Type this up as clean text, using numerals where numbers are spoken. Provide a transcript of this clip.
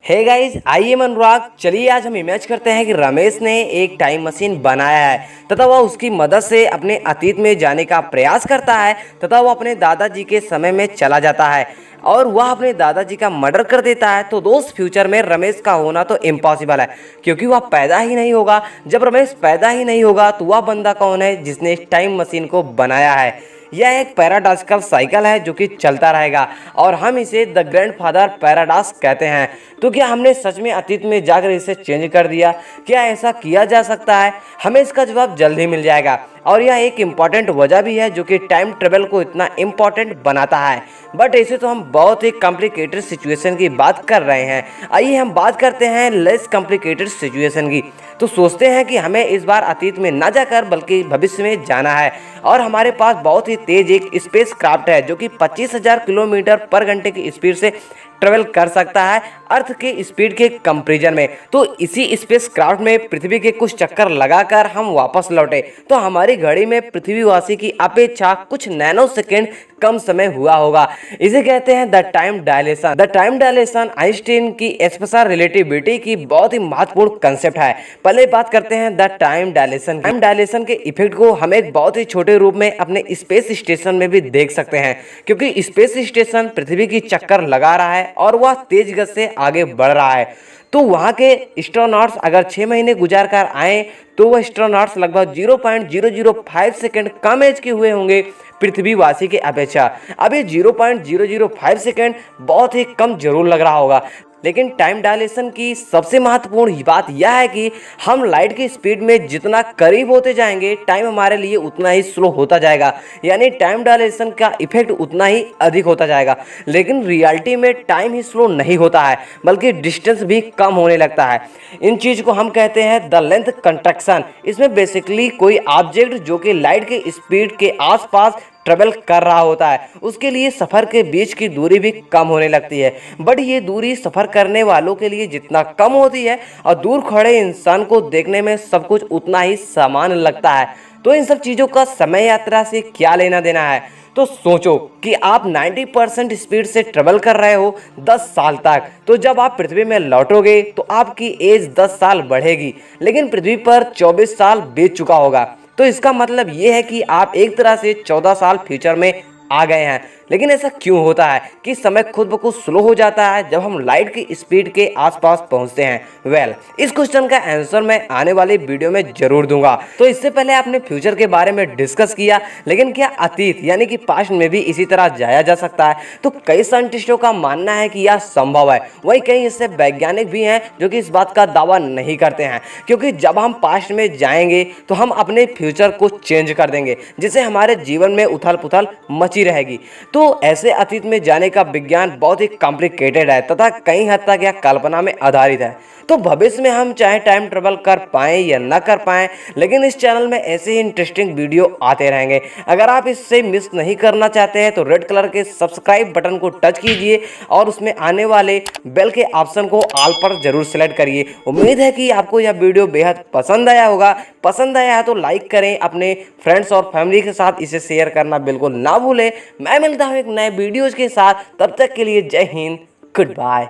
Hey guys, आइए मैं अनुराग। चलिए आज हम इमेज करते हैं कि रमेश ने एक टाइम मशीन बनाया है तथा वह उसकी मदद से अपने अतीत में जाने का प्रयास करता है तथा वह अपने दादाजी के समय में चला जाता है और वह अपने दादाजी का मर्डर कर देता है। तो दोस्त, फ्यूचर में रमेश का होना तो इम्पॉसिबल है क्योंकि वह पैदा ही नहीं होगा। जब रमेश पैदा ही नहीं होगा तो वह बंदा कौन है जिसने इस टाइम मशीन को बनाया है? यह एक पैराडॉक्सिकल साइकिल है जो कि चलता रहेगा और हम इसे द ग्रैंडफादर पैराडॉक्स कहते हैं। तो क्या हमने सच में अतीत में जाकर इसे चेंज कर दिया? क्या ऐसा किया जा सकता है? हमें इसका जवाब जल्द ही मिल जाएगा और यह एक इम्पॉर्टेंट वजह भी है जो कि टाइम ट्रेवल को इतना इम्पॉर्टेंट बनाता है। बट ऐसे तो हम बहुत ही कॉम्प्लिकेटेड सिचुएशन की बात कर रहे हैं। आइए हम बात करते हैं लेस कॉम्प्लिकेटेड सिचुएशन की। तो सोचते हैं कि हमें इस बार अतीत में ना जाकर बल्कि भविष्य में जाना है और हमारे पास बहुत ही तेज एक स्पेस क्राफ्ट है जो कि 25,000 किलोमीटर पर घंटे की स्पीड से ट्रेवल कर सकता है अर्थ के स्पीड के कंपैरिजन में। तो इसी स्पेस क्राफ्ट में पृथ्वी के कुछ चक्कर लगाकर हम वापस लौटे तो हमारी घड़ी में पृथ्वीवासी की अपेक्षा कुछ नैनो सेकेंड कम समय हुआ होगा। इसे कहते हैं the time dilation. The time dilation Einstein की स्पेशल रिलेटिविटी की बहुत ही महत्वपूर्ण कंसेप्ट है। पहले बात करते हैं the time dilation. Time dilation के इफेक्ट को हम एक बहुत ही छोटे रूप में अपने स्पेस स्टेशन में भी देख सकते हैं क्योंकि स्पेस स्टेशन पृथ्वी की चक्कर लगा रहा है और वह तेज गति से आगे बढ़ रहा है। तो वहाँ के एस्ट्रोनॉट्स अगर 6 महीने गुजार कर आए तो वह एस्ट्रोनॉट्स लगभग 0.005 सेकंड कम एज के हुए होंगे पृथ्वीवासी के अपेक्षा। अब ये 0.005 सेकंड बहुत ही कम जरूर लग रहा होगा, लेकिन टाइम डायलेशन की सबसे महत्वपूर्ण बात यह है कि हम लाइट की स्पीड में जितना करीब होते जाएंगे टाइम हमारे लिए उतना ही स्लो होता जाएगा, यानी टाइम डायलेशन का इफेक्ट उतना ही अधिक होता जाएगा। लेकिन रियलिटी में टाइम ही स्लो नहीं होता है बल्कि डिस्टेंस भी कम होने लगता है। इन चीज़ को हम कहते हैं द लेंथ कंट्रैक्शन। इसमें बेसिकली कोई ऑब्जेक्ट जो कि लाइट के स्पीड के आसपास ट्रेवल कर रहा होता है उसके लिए सफ़र के बीच की दूरी भी कम होने लगती है। बट ये दूरी सफ़र करने वालों के लिए जितना कम होती है और दूर खड़े इंसान को देखने में सब कुछ उतना ही समान लगता है। तो इन सब चीज़ों का समय यात्रा से क्या लेना देना है? तो सोचो कि आप 90% स्पीड से ट्रेवल कर रहे हो 10 साल तक। तो जब आप पृथ्वी में लौटोगे तो आपकी एज 10 साल बढ़ेगी, लेकिन पृथ्वी पर 24 साल बीत चुका होगा। तो इसका मतलब ये है कि आप एक तरह से 14 साल फ्यूचर में आ गए हैं। लेकिन ऐसा क्यों होता है कि समय खुद ब खुद स्लो हो जाता है जब हम लाइट की स्पीड के आसपास पहुंचते हैं? इस क्वेश्चन का आंसर मैं आने वाली वीडियो में जरूर दूंगा। तो इससे पहले आपने फ्यूचर के बारे में डिस्कस किया, लेकिन क्या अतीत यानी कि पास्ट में भी इसी तरह जाया जा सकता है? तो कई साइंटिस्टों का मानना है कि यह संभव है। वहीं कई ऐसे वैज्ञानिक भी हैं जो कि इस बात का दावा नहीं करते हैं, क्योंकि जब हम पास्ट में जाएंगे तो हम अपने फ्यूचर को चेंज कर देंगे जिससे हमारे जीवन में उथल पुथल मची रहेगी। तो ऐसे अतीत में जाने का विज्ञान बहुत ही कॉम्प्लिकेटेड है तथा कई हद तक यह कल्पना में आधारित है। तो भविष्य में हम चाहे टाइम ट्रेवल कर पाएं या ना कर पाएं, लेकिन इस चैनल में ऐसे ही इंटरेस्टिंग वीडियो आते रहेंगे। अगर आप इससे मिस नहीं करना चाहते हैं तो रेड कलर के सब्सक्राइब बटन को टच कीजिए और उसमें आने वाले बेल के ऑप्शन को ऑल पर जरूर सेलेक्ट करिए। उम्मीद है कि आपको यह वीडियो बेहद पसंद आया होगा। पसंद आया है तो लाइक करें, अपने फ्रेंड्स और फैमिली के साथ इसे शेयर करना बिल्कुल ना भूलें। मैं मिलता हूँ एक नए वीडियोज़ के साथ, तब तक के लिए जय हिंद, गुड बाय।